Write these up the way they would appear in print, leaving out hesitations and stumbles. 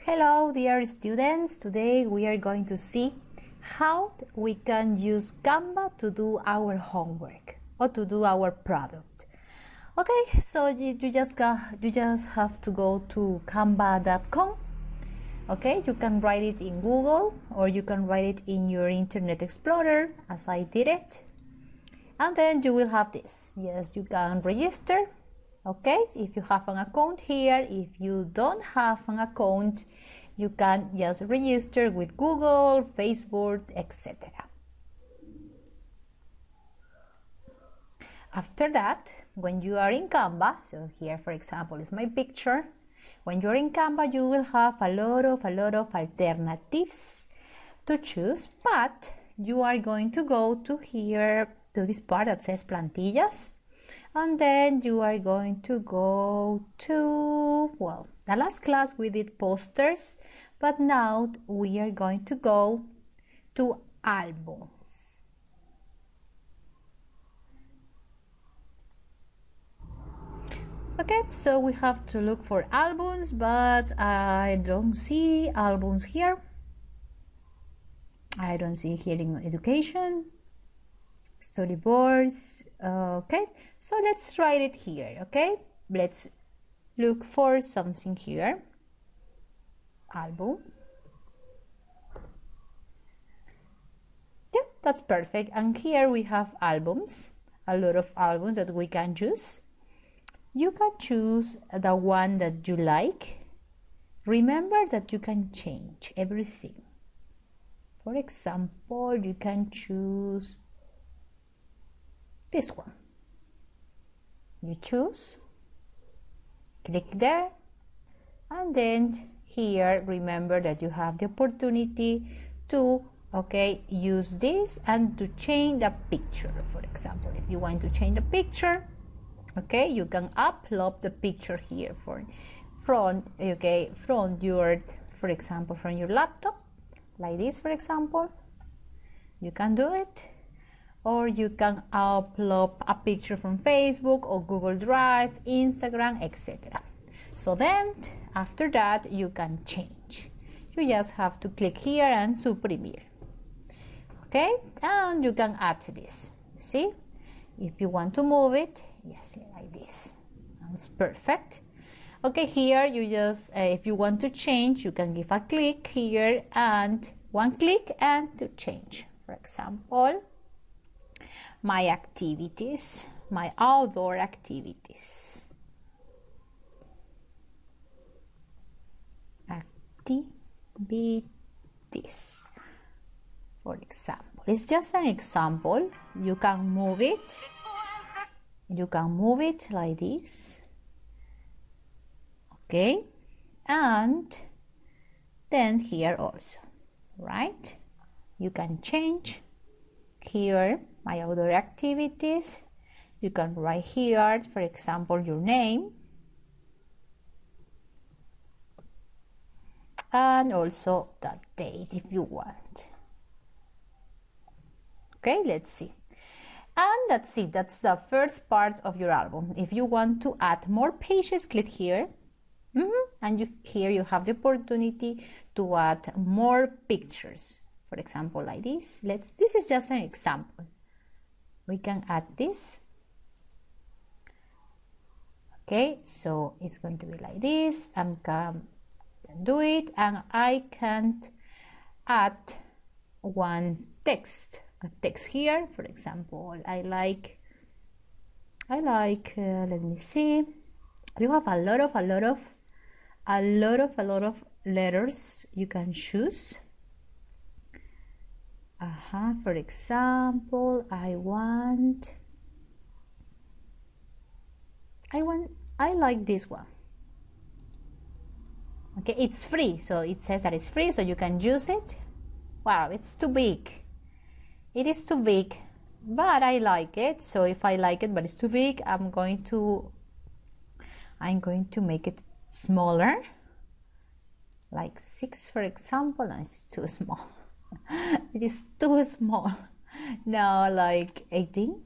Hello dear students, today we are going to see how we can use Canva to do our homework or to do our product. Okay, so you just have to go to canva.com. Okay, you can write it in Google or you can write it in your Internet Explorer as I did it, and then you will have this. Yes, you can register. Okay, if you have an account here. If you don't have an account, you can just register with Google, Facebook, etc. After that, when you are in Canva, so here for example is my picture. When you're in Canva, you will have a lot of alternatives to choose, but you are going to go to here, to this part that says plantillas. And then you are going to go to, well, the last class we did posters, but now we are going to go to albums. Okay, so we have to look for albums, but I don't see albums here. I don't see here in education. Storyboards. Okay, so let's write it here. Okay, let's look for something here. Album. Yeah, that's perfect. And here we have albums, a lot of albums that we can choose. You can choose the one that you like. Remember that you can change everything. For example, you can choose this one. You choose, click there, and then here remember that you have the opportunity to use this and to change the picture. For example, if you want to change the picture, you can upload the picture here from your, for example, from your laptop, like this, for example. You can do it. Or you can upload a picture from Facebook or Google Drive, Instagram, etc. So then after that you can change. You just have to click here and suprimir. Okay, and you can add this. You see, if you want to move it, yes, like this. That's perfect. Okay, here you just if you want to change, you can give a click here and one click and to change. For example, my activities, my outdoor activities. Activities, for example. It's just an example. You can move it. You can move it like this. Okay, and then here also, right? You can change here my outdoor activities. You can write here, for example, your name, and also the date if you want. Okay, let's see. And that's it. That's the first part of your album. If you want to add more pages, click here. And here you have the opportunity to add more pictures. For example, like this. This is just an example. We can add this. Okay, so it's going to be like this. I can do it, and I can add a text here. For example, I like. Let me see. You have a lot of letters you can choose. For example, I like this one. Okay, it's free, so it says that it's free, so you can use it. Wow, it's too big. It is too big, but I like it. So if I like it but it's too big, I'm going to make it smaller, like 6, for example. And it's too small. It is too small. Now like 18,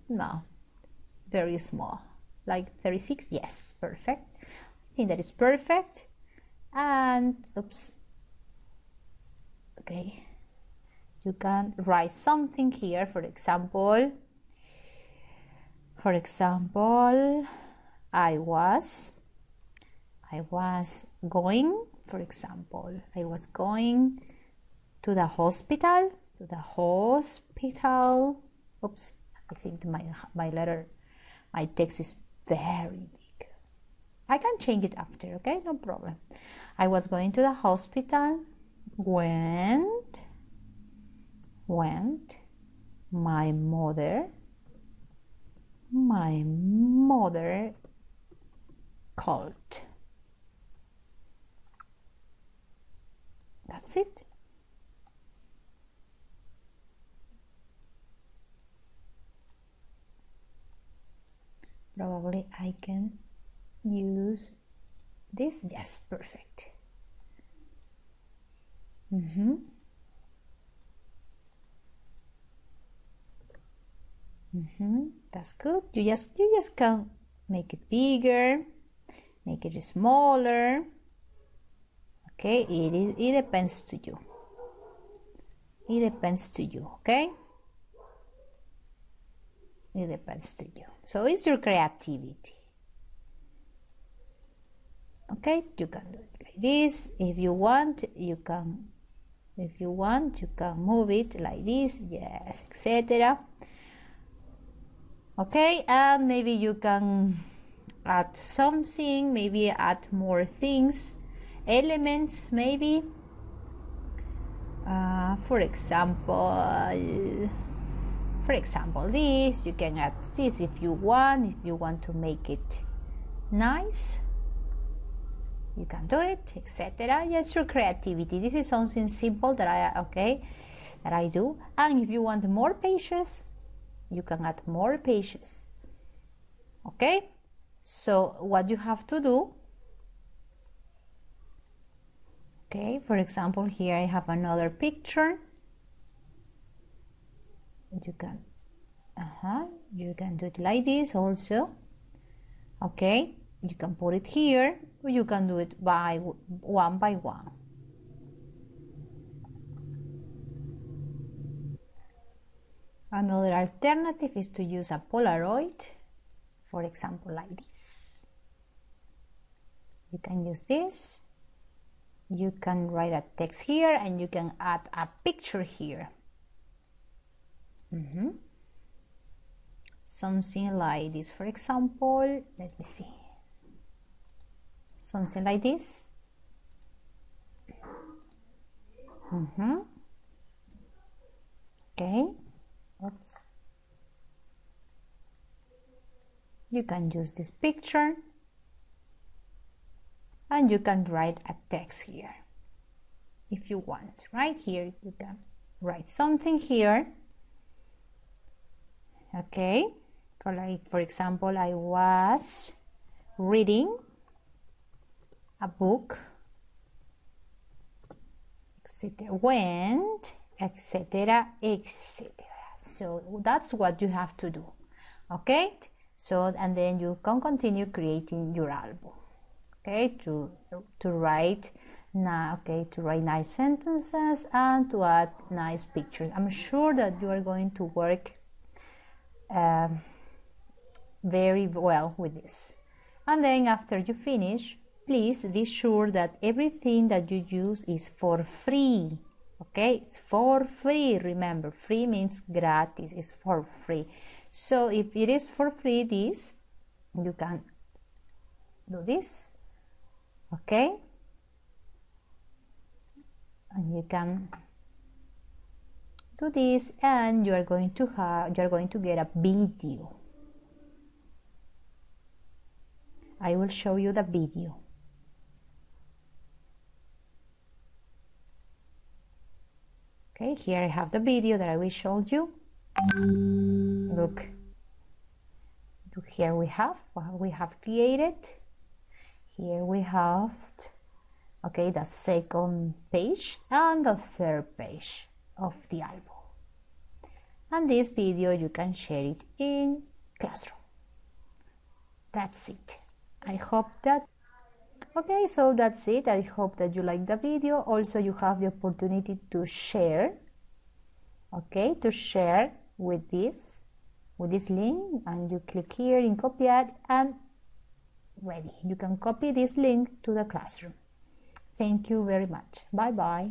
no, very small, like 36. Yes, perfect. I think that is perfect. and oops, okay, you can write something here. For example, I was going, for example, I was going to the hospital, oops, I think my text is very big. I can change it after, okay, no problem. I was going to the hospital, went my mother called. That's it. Probably I can use this. Yes, perfect. That's good. You just can make it bigger, make it smaller. Okay, it depends to you. It depends to you, okay? It depends to you. So it's your creativity. Okay, you can do it like this. If you want, you can move it like this, yes, etc. Okay, and maybe you can add something, maybe add more things, elements, maybe. For example, this, you can add this if you want to make it nice. You can do it, etc. Yes, your creativity. This is something simple that I do. And if you want more pages, you can add more pages. Okay, so what you have to do, okay, for example, here I have another picture. You can do it like this also. Okay, you can put it here, or you can do it one by one. Another alternative is to use a Polaroid, for example, like this. You can use this. You can write a text here, and you can add a picture here. Something like this, for example. Let me see. Something like this. Okay. Oops. You can use this picture, and you can write a text here if you want. Right here, you can write something here. Okay, for example, I was reading a book, etc. Went, etc., etc. So that's what you have to do. Okay, so and then you can continue creating your album. Okay, to write to write nice sentences and to add nice pictures. I'm sure that you are going to work very well with this. And then after you finish, please be sure that everything that you use is for free. Okay, it's for free. Remember, free means gratis, it's for free. So if it is for free, this, you can do this. Okay, and you can do this, and you are going to get a video. I will show you the video. Okay, here I have the video that I will show you. Look, here we have what we have created. Here we have, okay, the second page and the third page of the album. And this video, you can share it in Classroom. That's it. I hope that, Okay, so that's it. I hope that you like the video. Also, you have the opportunity to share, okay, to share with this link, and you click here in copiar and ready. You can copy this link to the classroom. Thank you very much. Bye bye.